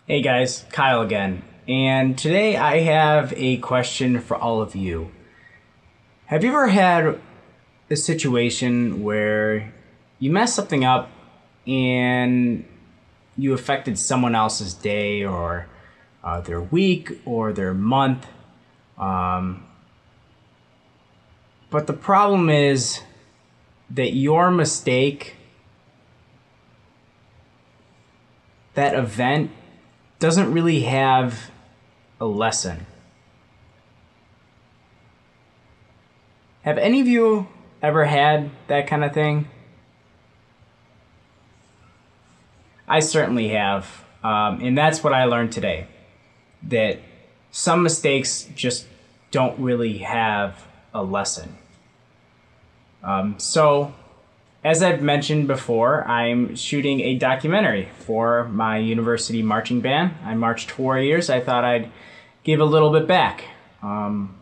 Hey guys, Kyle again. And today I have a question for all of you. Have you ever had a situation where you messed something up and you affected someone else's day or their week or their month? But the problem is that your mistake, that event, doesn't really have a lesson. Have any of you ever had that kind of thing? I certainly have. And that's what I learned today. That some mistakes just don't really have a lesson. So, as I've mentioned before, I'm shooting a documentary for my university marching band. I marched 4 years. I thought I'd give a little bit back. And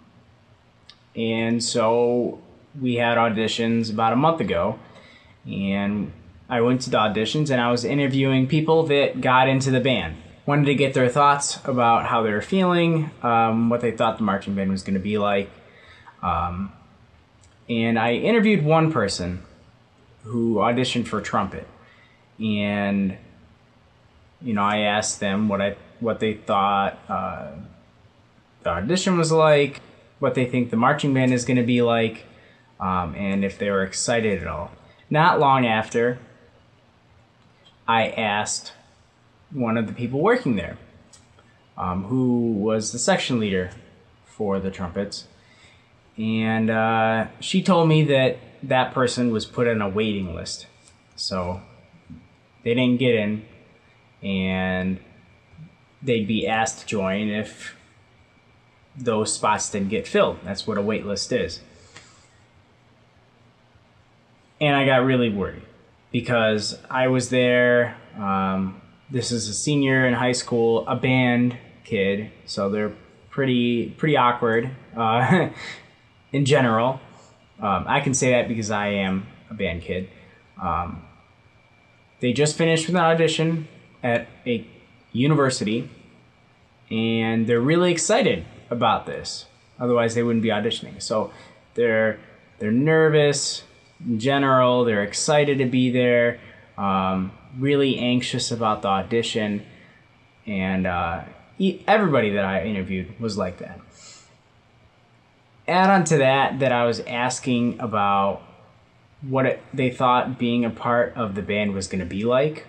so we had auditions about a month ago. And I went to the auditions and I was interviewing people that got into the band. Wanted to get their thoughts about how they were feeling, what they thought the marching band was going to be like. And I interviewed one person who auditioned for trumpet, and I asked them what they thought the audition was like, what they think the marching band is going to be like, and if they were excited at all. Not long after, I asked one of the people working there, who was the section leader for the trumpets, and she told me that person was put on a waiting list. So they didn't get in, and they'd be asked to join if those spots didn't get filled. That's what a wait list is. And I got really worried because I was there. This is a senior in high school, a band kid, so they're pretty awkward in general. I can say that because I am a band kid. They just finished with an audition at a university, and they're really excited about this. Otherwise, they wouldn't be auditioning. So they're nervous in general. They're excited to be there. Really anxious about the audition, and everybody that I interviewed was like that. Add on to that I was asking about what they thought being a part of the band was going to be like,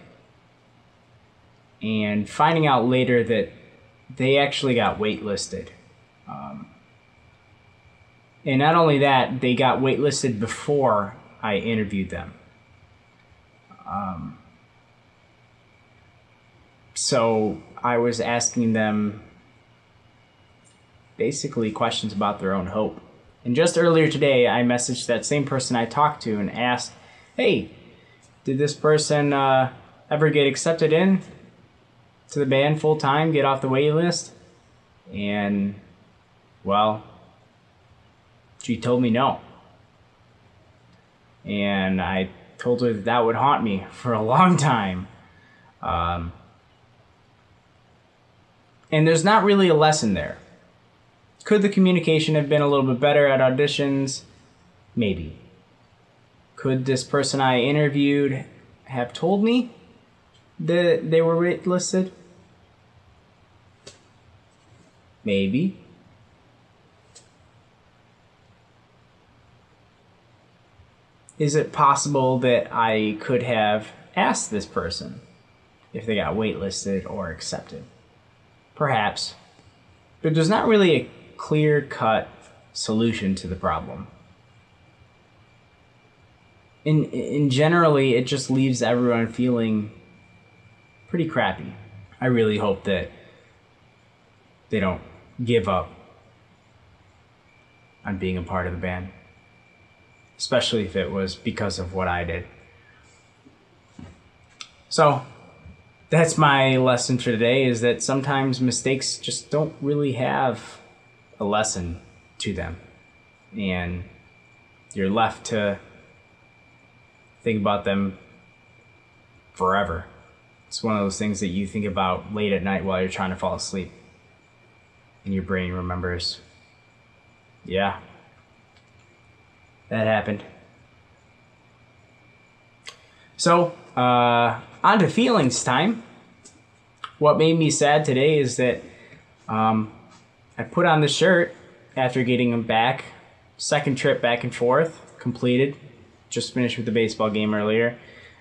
and finding out later that they actually got waitlisted. And not only that, they got waitlisted before I interviewed them. So I was asking them basically questions about their own hope. And just earlier today, I messaged that same person I talked to and asked, hey, did this person ever get accepted in to the band full time, get off the waiting list? And, well, she told me no. And I told her that would haunt me for a long time. And there's not really a lesson there. Could the communication have been a little bit better at auditions? Maybe. Could this person I interviewed have told me that they were waitlisted? Maybe. Is it possible that I could have asked this person if they got waitlisted or accepted? Perhaps. But there's not really a clear-cut solution to the problem. In generally, it just leaves everyone feeling pretty crappy. I really hope that they don't give up on being a part of the band, especially if it was because of what I did. So that's my lesson for today, is that sometimes mistakes just don't really have a lesson to them, and you're left to think about them forever. It's one of those things that you think about late at night while you're trying to fall asleep. And your brain remembers, yeah, that happened. So, on to feelings time. What made me sad today is that I put on the shirt after getting him back. Second trip back and forth, completed. Just finished with the baseball game earlier.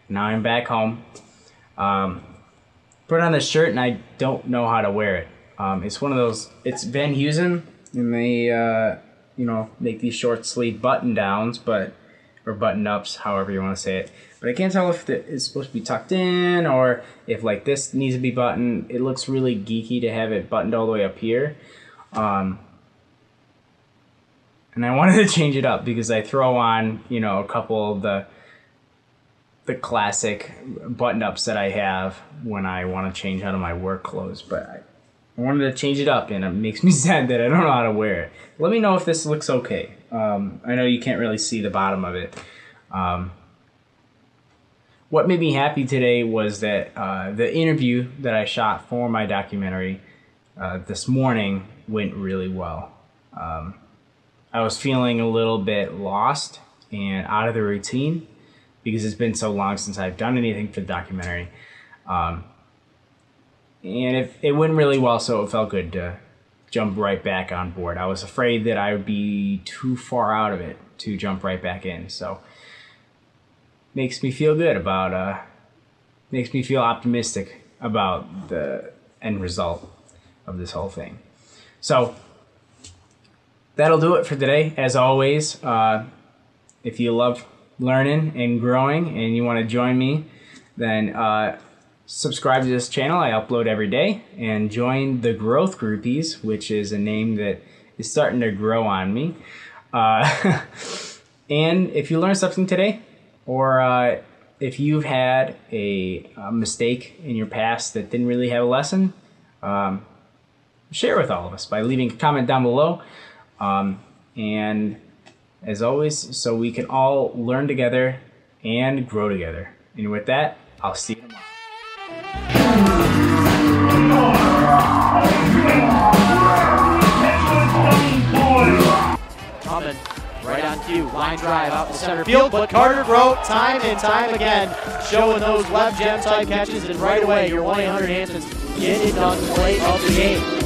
Now I'm back home. Put on the shirt and I don't know how to wear it. It's one of those, it's Van Heusen, and they, make these short sleeve button downs, or button ups, however you want to say it. But I can't tell if it's supposed to be tucked in or if like this needs to be buttoned. It looks really geeky to have it buttoned all the way up here. And I wanted to change it up because I throw on, a couple of the classic button-ups that I have when I want to change out of my work clothes. But I wanted to change it up, and it makes me sad that I don't know how to wear it. Let me know if this looks okay. I know you can't really see the bottom of it. What made me happy today was that the interview that I shot for my documentary this morning went really well. I was feeling a little bit lost and out of the routine because it's been so long since I've done anything for the documentary. And it went really well, so it felt good to jump right back on board. I was afraid that I would be too far out of it to jump right back in. So makes me feel good about, makes me feel optimistic about the end result of this whole thing. So that'll do it for today. As always, if you love learning and growing and you want to join me, then subscribe to this channel. I upload every day, and join the Growth Groupies, which is a name that is starting to grow on me. And if you learned something today, or if you've had a mistake in your past that didn't really have a lesson, share with all of us by leaving a comment down below. And as always, so we can all learn together and grow together. And with that, I'll see you tomorrow. Coming right on cue, line drive out to center field, but Carter Grote time and time again showing those left jam type catches, and right away your 1-800 Hansons get it done, play of the game.